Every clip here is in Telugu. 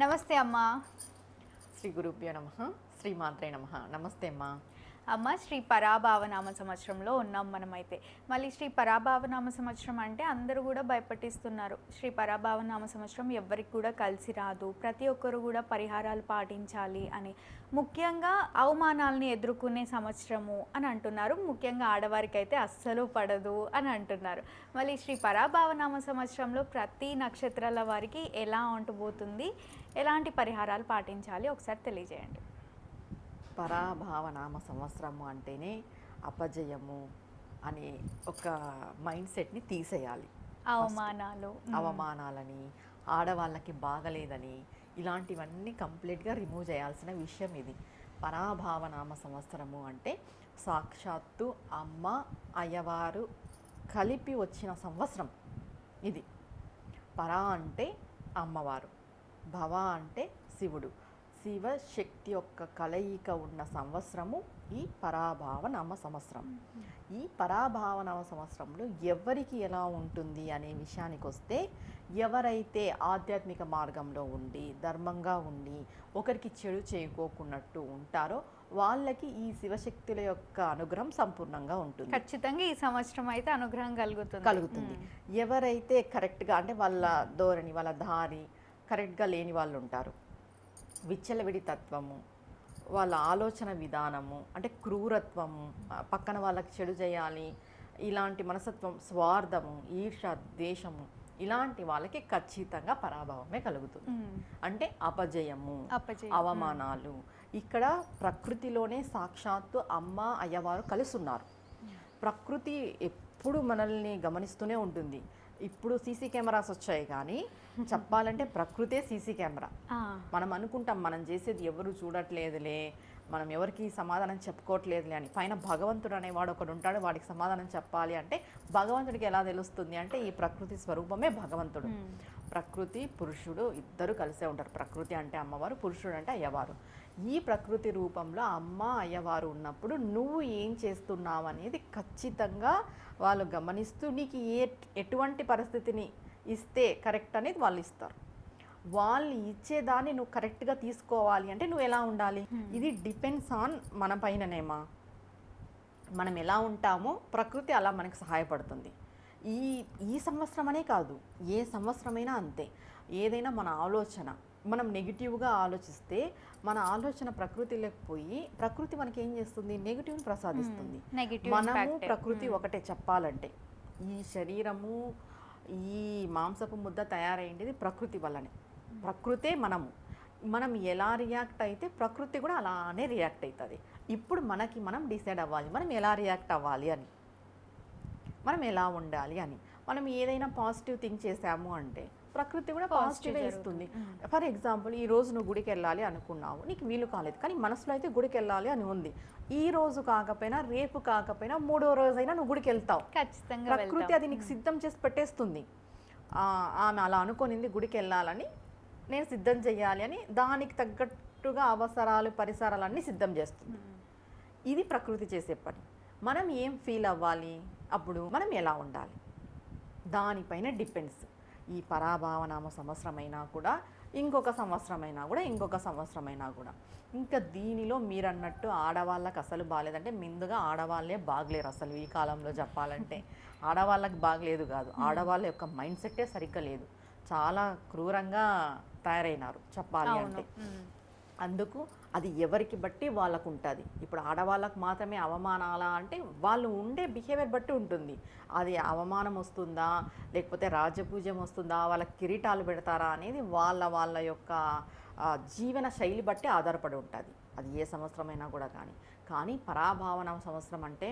నమస్తే అమ్మా. శ్రీ గురుభ్యో నమః. శ్రీమాత్రే నమః. నమస్తే అమ్మా. అమ్మ, శ్రీ పరాభావనామ సంవత్సరంలో ఉన్నాం మనమైతే. మళ్ళీ శ్రీ పరాభావనామ సంవత్సరం అంటే అందరూ కూడా భయపట్టిస్తున్నారు. శ్రీ పరాభావనామ సంవత్సరం ఎవ్వరికి కూడా కలిసి రాదు, ప్రతి ఒక్కరు కూడా పరిహారాలు పాటించాలి అని, ముఖ్యంగా అవమానాలని ఎదుర్కొనే సంవత్సరము అని అంటున్నారు. ముఖ్యంగా ఆడవారికి అయితే అస్సలు పడదు అని అంటున్నారు. మళ్ళీ శ్రీ పరాభావనామ సంవత్సరంలో ప్రతి నక్షత్రాల వారికి ఎలా ఉంటబోతుంది, ఎలాంటి పరిహారాలు పాటించాలి ఒకసారి తెలియజేయండి. పరాభావనామ సంవత్సరము అంటేనే అపజయము అనే ఒక మైండ్ సెట్ని తీసేయాలి. అవమానాలని, ఆడవాళ్ళకి బాగలేదని, ఇలాంటివన్నీ కంప్లీట్గా రిమూవ్ చేయాల్సిన విషయం ఇది. పరాభావనామ సంవత్సరము అంటే సాక్షాత్తు అమ్మ అయ్యవారు కలిపి వచ్చిన సంవత్సరం ఇది. పరా అంటే అమ్మవారు, భవ అంటే శివుడు, శివశక్తి యొక్క కలయిక ఉన్న సంవత్సరము ఈ పరాభావనామ సంవత్సరం. ఈ పరాభావనామ సంవత్సరంలో ఎవరికి ఎలా ఉంటుంది అనే విషయానికి వస్తే, ఎవరైతే ఆధ్యాత్మిక మార్గంలో ఉండి ధర్మంగా ఉండి ఒకరికి చెడు చేయకోకున్నట్టు ఉంటారో వాళ్ళకి ఈ శివశక్తుల యొక్క అనుగ్రహం సంపూర్ణంగా ఉంటుంది. ఖచ్చితంగా ఈ సంవత్సరం అయితే అనుగ్రహం కలుగుతుంది. ఎవరైతే కరెక్ట్గా అంటే వాళ్ళ ధోరణి, వాళ్ళ దారి కరెక్ట్గా లేని వాళ్ళు ఉంటారు, విచ్చలవిడి తత్వము, వాళ్ళ ఆలోచన విధానము అంటే క్రూరత్వము, పక్కన వాళ్ళకి చెడు చేయాలి, ఇలాంటి మనస్తత్వం, స్వార్థము, ఈర్ష, ద్వేషము, ఇలాంటి వాళ్ళకి ఖచ్చితంగా పరాభవమే కలుగుతుంది. అంటే అపజయము, అవమానాలు. ఇక్కడ ప్రకృతిలోనే సాక్షాత్తు అమ్మ అయ్యవారు కలిసి ఉన్నారు. ప్రకృతి ఎప్పుడు మనల్ని గమనిస్తూనే ఉంటుంది. ఇప్పుడు సీసీ కెమెరాస్ వచ్చాయి, కానీ చెప్పాలంటే ప్రకృతే సీసీ కెమెరా. మనం అనుకుంటాం మనం చేసేది ఎవరు చూడట్లేదులే, మనం ఎవరికి సమాధానం చెప్పుకోవట్లేదులే అని. పైన భగవంతుడు అనేవాడు ఒకడు ఉంటాడు, వాడికి సమాధానం చెప్పాలి అంటే భగవంతుడికి ఎలా తెలుస్తుంది అంటే ఈ ప్రకృతి స్వరూపమే భగవంతుడు. ప్రకృతి పురుషుడు ఇద్దరు కలిసే ఉంటారు. ప్రకృతి అంటే అమ్మవారు, పురుషుడు అంటే అయ్యవారు. ఈ ప్రకృతి రూపంలో అమ్మ అయ్యవారు ఉన్నప్పుడు నువ్వు ఏం చేస్తున్నావు అనేది ఖచ్చితంగా వాళ్ళు గమనిస్తూ నీకు ఎటువంటి పరిస్థితిని ఇస్తే కరెక్ట్ అనేది వాళ్ళు ఇస్తారు. వాళ్ళు ఇచ్చేదాన్ని నువ్వు కరెక్ట్గా తీసుకోవాలి అంటే నువ్వు ఎలా ఉండాలి, ఇది డిపెండ్స్ ఆన్ మన పైననేమా. మనం ఎలా ఉంటామో ప్రకృతి అలా మనకు సహాయపడుతుంది. ఈ సంవత్సరం అనే కాదు, ఏ సంవత్సరమైనా అంతే. ఏదైనా మన ఆలోచన, మనం నెగిటివ్గా ఆలోచిస్తే మన ఆలోచన ప్రకృతిలోకి పోయి ప్రకృతి మనకి ఏం చేస్తుంది, నెగిటివ్ని ప్రసాదిస్తుంది. మనము ప్రకృతి ఒకటే చెప్పాలంటే. ఈ శరీరము, ఈ మాంసపు ముద్ద తయారైంది ప్రకృతి వల్లనే. ప్రకృతే మనం ఎలా రియాక్ట్ అయితే ప్రకృతి కూడా అలానే రియాక్ట్ అవుతుంది. ఇప్పుడు మనం డిసైడ్ అవ్వాలి, మనం ఎలా రియాక్ట్ అవ్వాలి అని, మనం ఎలా ఉండాలి అని. మనం ఏదైనా పాజిటివ్ థింక్ చేసాము అంటే ప్రకృతి కూడా పాజిటివ్గా ఇస్తుంది. ఫర్ ఎగ్జాంపుల్, ఈ రోజు నువ్వు గుడికి వెళ్ళాలి అనుకున్నావు, నీకు వీలు కాలేదు, కానీ మనసులో అయితే గుడికి వెళ్ళాలి అని ఉంది. ఈ రోజు కాకపోయినా, రేపు కాకపోయినా, 3వ రోజైనా నువ్వు గుడికి వెళ్తావు. ఖచ్చితంగా ప్రకృతి అది నీకు సిద్ధం చేసి పెట్టేస్తుంది. ఆమె అలా అనుకునింది గుడికి వెళ్ళాలని, నేను సిద్ధం చేయాలి అని, దానికి తగ్గట్టుగా అవసరాలు, పరిసరాలన్నీ సిద్ధం చేస్తుంది. ఇది ప్రకృతి చేసే పని. మనం ఏం ఫీల్ అవ్వాలి, అప్పుడు మనం ఎలా ఉండాలి, దానిపైన డిపెండ్స్. ఈ పరాభావనామ సంవత్సరమైనా కూడా, ఇంకొక సంవత్సరమైనా కూడా, ఇంకొక సంవత్సరమైనా కూడా. ఇంకా దీనిలో మీరన్నట్టు ఆడవాళ్ళకి అసలు బాగాలేదంటే ముందుగా ఆడవాళ్ళే బాగలేరు అసలు. ఈ కాలంలో చెప్పాలంటే ఆడవాళ్ళకి బాగలేదు కాదు, ఆడవాళ్ళ యొక్క మైండ్ సెట్టే సరిగ్గా లేదు. చాలా క్రూరంగా తయారైనారు చెప్పాలి అంటే. అందుకు అది ఎవరికి బట్టి వాళ్ళకు ఉంటుంది. ఇప్పుడు ఆడవాళ్ళకు మాత్రమే అవమానాలా అంటే వాళ్ళు ఉండే బిహేవియర్ బట్టి ఉంటుంది. అది అవమానం వస్తుందా, లేకపోతే రాజపూజ్యం వస్తుందా, వాళ్ళకి కిరీటాలు పెడతారా అనేది వాళ్ళ యొక్క జీవన శైలి బట్టి ఆధారపడి ఉంటుంది. అది ఏ సంవత్సరమైనా కూడా. కానీ పరాభావన సంవత్సరం అంటే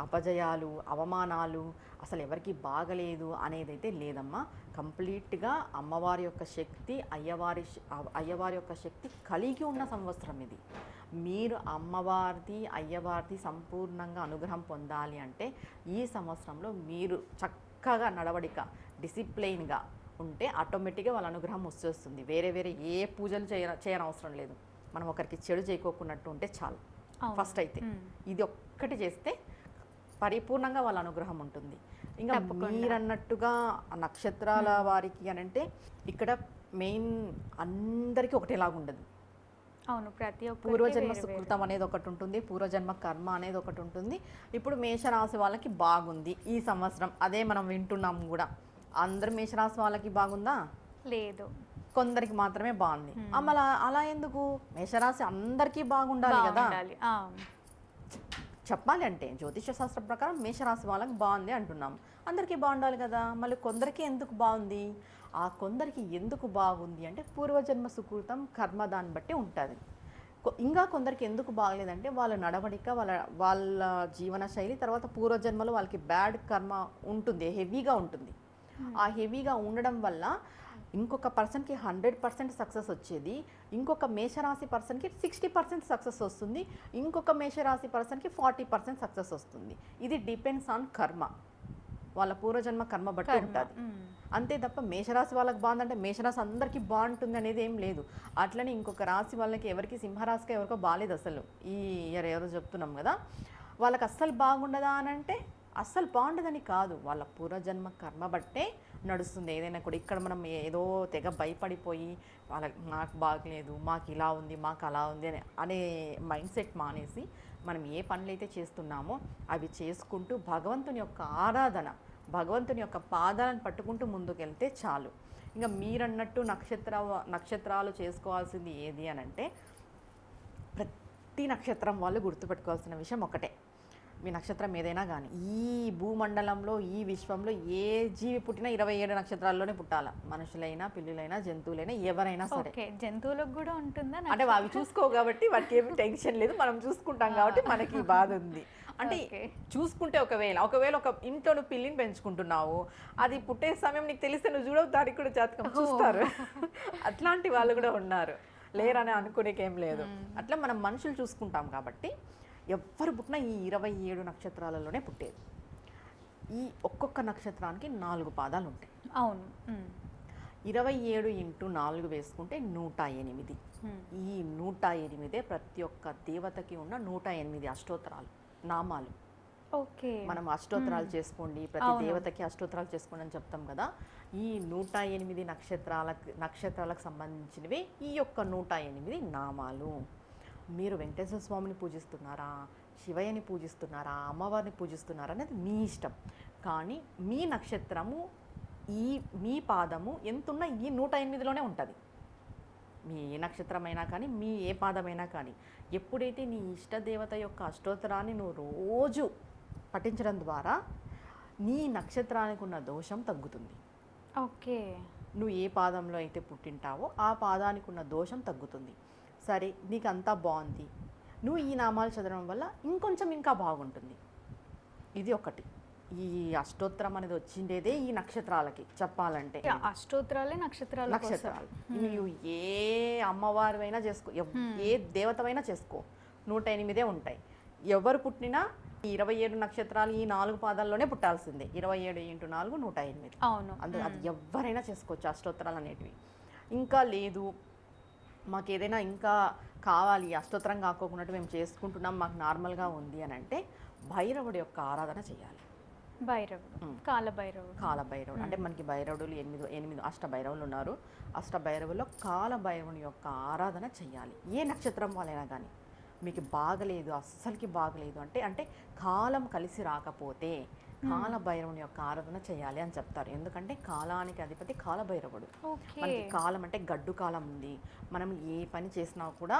అపజయాలు, అవమానాలు, అసలు ఎవరికి బాగలేదు అనేదైతే లేదమ్మా. కంప్లీట్గా అమ్మవారి యొక్క శక్తి, అయ్యవారి యొక్క శక్తి కలిగి ఉన్న సంవత్సరం ఇది. మీరు అమ్మవారిది, అయ్యవారిది సంపూర్ణంగా అనుగ్రహం పొందాలి అంటే ఈ సంవత్సరంలో మీరు చక్కగా నడవడిక, డిసిప్లైన్గా ఉంటే ఆటోమేటిక్గా వాళ్ళ అనుగ్రహం వచ్చేస్తుంది. వేరే ఏ పూజలు చేయనవసరం లేదు. మనం ఒకరికి చెడు చేయకోకున్నట్టు ఉంటే చాలు. ఫస్ట్ అయితే ఇది ఒక్కటి చేస్తే పరిపూర్ణంగా వాళ్ళ అనుగ్రహం ఉంటుంది. ఇంకా మీరన్నట్టుగా నక్షత్రాల వారికి అని అంటే ఇక్కడ మెయిన్ అందరికీ ఒకటేలాగా ఉండదు. అవును, ప్రతి ఒక్కరికి పూర్వజన్మ వేరే వేరే. సుకృతం అనేది ఒకటి ఉంటుంది, పూర్వజన్మ కర్మ అనేది ఒకటి ఉంటుంది. ఇప్పుడు మేషరాశి వాళ్ళకి బాగుంది ఈ సంవత్సరం, అదే మనం వింటున్నాం కూడా. అందరు మేషరాశి వాళ్ళకి బాగుందా? లేదు, కొందరికి మాత్రమే బాగుంది. అలా ఎందుకు? మేషరాశి అందరికీ బాగుండాలి కదా. బాగుండాలి. చెప్పాలి అంటే జ్యోతిష శాస్త్రం ప్రకారం మేషరాశి వాళ్ళకి బాగుంది అంటున్నాం, అందరికీ బాగుండాలి కదా. మళ్ళీ కొందరికి ఎందుకు బాగుంది? ఆ కొందరికి ఎందుకు బాగుంది అంటే పూర్వజన్మ సుకృతం కర్మ దాన్ని బట్టి ఉంటుంది. ఇంకా కొందరికి ఎందుకు బాగలేదంటే వాళ్ళ నడవడిక, వాళ్ళ జీవన శైలి, తర్వాత పూర్వజన్మలో వాళ్ళకి బ్యాడ్ కర్మ ఉంటుంది, హెవీగా ఉంటుంది. ఆ హెవీగా ఉండడం వల్ల ఇంకొక పర్సన్కి 100% సక్సెస్ వచ్చేది, ఇంకొక మేషరాశి పర్సన్కి 60% సక్సెస్ వస్తుంది, ఇంకొక మేషరాశి పర్సన్కి 40% సక్సెస్ వస్తుంది. ఇది డిపెండ్స్ ఆన్ కర్మ, వాళ్ళ పూర్వజన్మ కర్మ బట్టి ఉంటుంది. అంతే తప్ప మేషరాశి వాళ్ళకి బాగుందంటే మేషరాశి అందరికీ బాగుంటుంది అనేది ఏం లేదు. అట్లనే ఇంకొక రాశి వాళ్ళకి, ఎవరికి సింహరాశికి ఎవరికో బాగాలేదు అసలు ఈ ఇయర్, ఎవరో చెప్తున్నాం కదా, వాళ్ళకి అస్సలు బాగుండదా అని అంటే అస్సలు బాగుండదని కాదు, వాళ్ళ పూర్వజన్మ కర్మ బట్టే నడుస్తుంది ఏదైనా కూడా. ఇక్కడ మనం ఏదో తెగ భయపడిపోయి వాళ్ళకి నాకు బాగలేదు, మాకు ఇలా ఉంది, మాకు అలా ఉంది అనే మైండ్ సెట్ మానేసి మనం ఏ పనులైతే చేస్తున్నామో అవి చేసుకుంటూ భగవంతుని యొక్క ఆరాధన, భగవంతుని యొక్క పాదాలను పట్టుకుంటూ ముందుకెళ్తే చాలు. ఇంకా మీరన్నట్టు నక్షత్రాలు చేసుకోవాల్సింది ఏది అని అంటే, ప్రతి నక్షత్రం వాళ్ళు గుర్తుపెట్టుకోవాల్సిన విషయం ఒకటే, మీ నక్షత్రం ఏదైనా కానీ ఈ భూమండలంలో, ఈ విశ్వంలో ఏ జీవి పుట్టినా 27 నక్షత్రాల్లోనే పుట్టాల. మనుషులైనా, పిల్లులైనా, జంతువులైనా, ఎవరైనా సరే. జంతువులకు కూడా ఉంటుందా? అంటే అవి చూసుకో కాబట్టి వాటికి ఏమి టెన్షన్ లేదు, మనం చూసుకుంటాం కాబట్టి మనకి బాధ ఉంది. అంటే చూసుకుంటే ఒకవేళ ఒక ఇంట్లో పిల్లిని పెంచుకుంటున్నావు, అది పుట్టే సమయం నీకు తెలిస్తే నువ్వు చూడవు, దానికి కూడా జాతకం చూస్తారు. అట్లాంటి వాళ్ళు కూడా ఉన్నారు, లేరని అనుకునేకేం లేదు. అట్లా మనం మనుషులు చూసుకుంటాం కాబట్టి ఎవ్వరు పుట్టినా ఈ 27 నక్షత్రాలలోనే పుట్టేది. ఈ ఒక్కొక్క నక్షత్రానికి 4 పాదాలు ఉంటాయి. అవును. 27 × 4 వేసుకుంటే 108. ఈ 108 ప్రతి ఒక్క దేవతకి ఉన్న 108 అష్టోత్తరాలు, నామాలు. ఓకే, మనం అష్టోత్తరాలు చేసుకోండి, ప్రతి దేవతకి అష్టోత్తరాలు చేసుకోండి అని చెప్తాం కదా. ఈ 108 నక్షత్రాలకు సంబంధించినవి ఈ యొక్క 108 నామాలు. మీరు వెంకటేశ్వర స్వామిని పూజిస్తున్నారా, శివయ్యని పూజిస్తున్నారా, అమ్మవారిని పూజిస్తున్నారా అనేది మీ ఇష్టం. కానీ మీ నక్షత్రము, మీ పాదము ఎంతున్నా ఈ 108లోనే ఉంటుంది. మీ ఏ నక్షత్రమైనా కానీ, మీ ఏ పాదమైనా కానీ, ఎప్పుడైతే నీ ఇష్టదేవత యొక్క అష్టోత్తరాన్ని నువ్వు రోజు పఠించడం ద్వారా నీ నక్షత్రానికి ఉన్న దోషం తగ్గుతుంది. ఓకే, నువ్వు ఏ పాదంలో అయితే పుట్టింటావో ఆ పాదానికి ఉన్న దోషం తగ్గుతుంది. సరే, నీకు అంతా బాగుంది, నువ్వు ఈ నామాలు చదవడం వల్ల ఇంకా బాగుంటుంది. ఇది ఒకటి. ఈ అష్టోత్తరం అనేది వచ్చిండేదే ఈ నక్షత్రాలకి చెప్పాలంటే. అష్టోత్తరాలే నక్షత్రాలు. నువ్వు ఏ అమ్మవారివైనా చేసుకో, ఏ దేవతమైనా చేసుకో, 108 ఉంటాయి. ఎవరు పుట్టినా 27 నక్షత్రాలు ఈ 4 పాదాల్లోనే పుట్టాల్సిందే. 27 × 4 108. అవును. అది ఎవరైనా చేసుకోవచ్చు అష్టోత్తరాలు అనేటివి. ఇంకా లేదు, మాకు ఏదైనా ఇంకా కావాలి, అష్టోత్తరం కాకోకున్నట్టు మేము చేసుకుంటున్నాం, మాకు నార్మల్గా ఉంది అని అంటే భైరవుడి యొక్క ఆరాధన చేయాలి. భైరవుడు, కాలభైరవుడు. అంటే మనకి భైరవుడు 8 అష్టభైరవులు ఉన్నారు. అష్టభైరవుల్లో కాలభైరవుని యొక్క ఆరాధన చేయాలి. ఏ నక్షత్రం వాళ్ళైనా కానీ మీకు బాగలేదు, అస్సలకి బాగలేదు అంటే కాలం కలిసి రాకపోతే కాలభైరవుని యొక్క ఆరాధన చేయాలి అని చెప్తారు. ఎందుకంటే కాలానికి అధిపతి కాలభైరవుడు. మనకి కాలం అంటే గడ్డు కాలం ఉంది, మనం ఏ పని చేసినా కూడా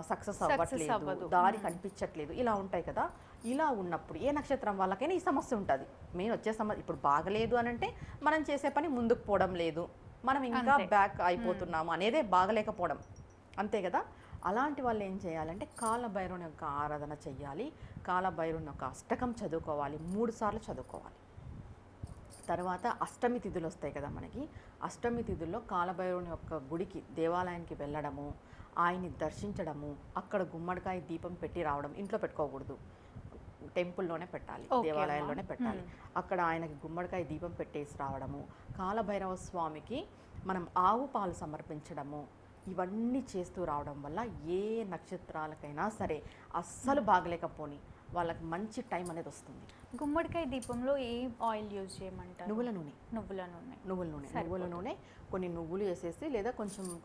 సక్సెస్ అవ్వట్లేదు, దారి కనిపించట్లేదు, ఇలా ఉంటాయి కదా. ఇలా ఉన్నప్పుడు ఏ నక్షత్రం వాళ్ళకైనా ఈ సమస్య ఉంటుంది. మేము వచ్చే సమస్య ఇప్పుడు బాగలేదు అని అంటే మనం చేసే పని ముందుకు పోవడం లేదు, మనం ఇంకా బ్యాక్ అయిపోతున్నాము అనేదే బాగలేకపోవడం, అంతే కదా. అలాంటి వాళ్ళు ఏం చేయాలంటే కాలభైరవుని యొక్క ఆరాధన చెయ్యాలి. కాలభైరవుని యొక్క అష్టకం చదువుకోవాలి, 3 సార్లు చదువుకోవాలి. తర్వాత అష్టమి తిథులు వస్తాయి కదా మనకి, అష్టమి తిథుల్లో కాలభైరవుని యొక్క గుడికి, దేవాలయానికి వెళ్ళడము, ఆయన్ని దర్శించడము, అక్కడ గుమ్మడికాయ దీపం పెట్టి రావడం. ఇంట్లో పెట్టుకోకూడదు, టెంపుల్లోనే పెట్టాలి, దేవాలయంలోనే పెట్టాలి. అక్కడ ఆయనకి గుమ్మడికాయ దీపం పెట్టేసి రావడము, కాలభైరవ స్వామికి మనం ఆవు పాలు సమర్పించడము, ఇవన్నీ చేస్తూ రావడం వల్ల ఏ నక్షత్రాలకైనా సరే అస్సలు బాగలేకపోని వాళ్ళకి మంచి టైం అనేది వస్తుంది. గుమ్మడికాయ దీపంలో ఏ ఆయిల్ యూజ్ చేయమంటారు? నువ్వుల నూనె. నువ్వుల నూనె. నువ్వుల నూనె కొన్ని నువ్వులు వేసేసి, లేదా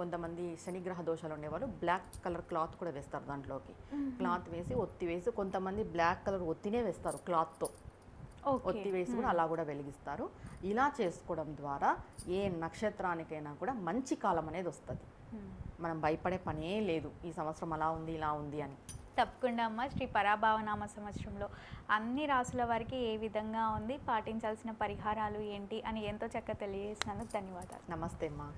కొంతమంది శనిగ్రహ దోషాలు ఉండేవాళ్ళు బ్లాక్ కలర్ క్లాత్ కూడా వేస్తారు దాంట్లోకి. క్లాత్ వేసి ఒత్తి వేసి, కొంతమంది బ్లాక్ కలర్ ఒత్తినే వేస్తారు క్లాత్తో, ఒత్తి వేసి కూడా అలా కూడా వెలిగిస్తారు. ఇలా చేసుకోవడం ద్వారా ఏ నక్షత్రానికైనా కూడా మంచి కాలం అనేది వస్తుంది. మనం భయపడే పనే లేదు ఈ సంవత్సరం అలా ఉంది ఇలా ఉంది అని. తప్పకుండా అమ్మ. శ్రీ పరాభావనామ సంవత్సరంలో అన్ని రాసుల వారికి ఏ విధంగా ఉంది, పాటించాల్సిన పరిహారాలు ఏంటి అని ఎంతో చక్కగా తెలియజేసినందుకు ధన్యవాదాలు. నమస్తే అమ్మా.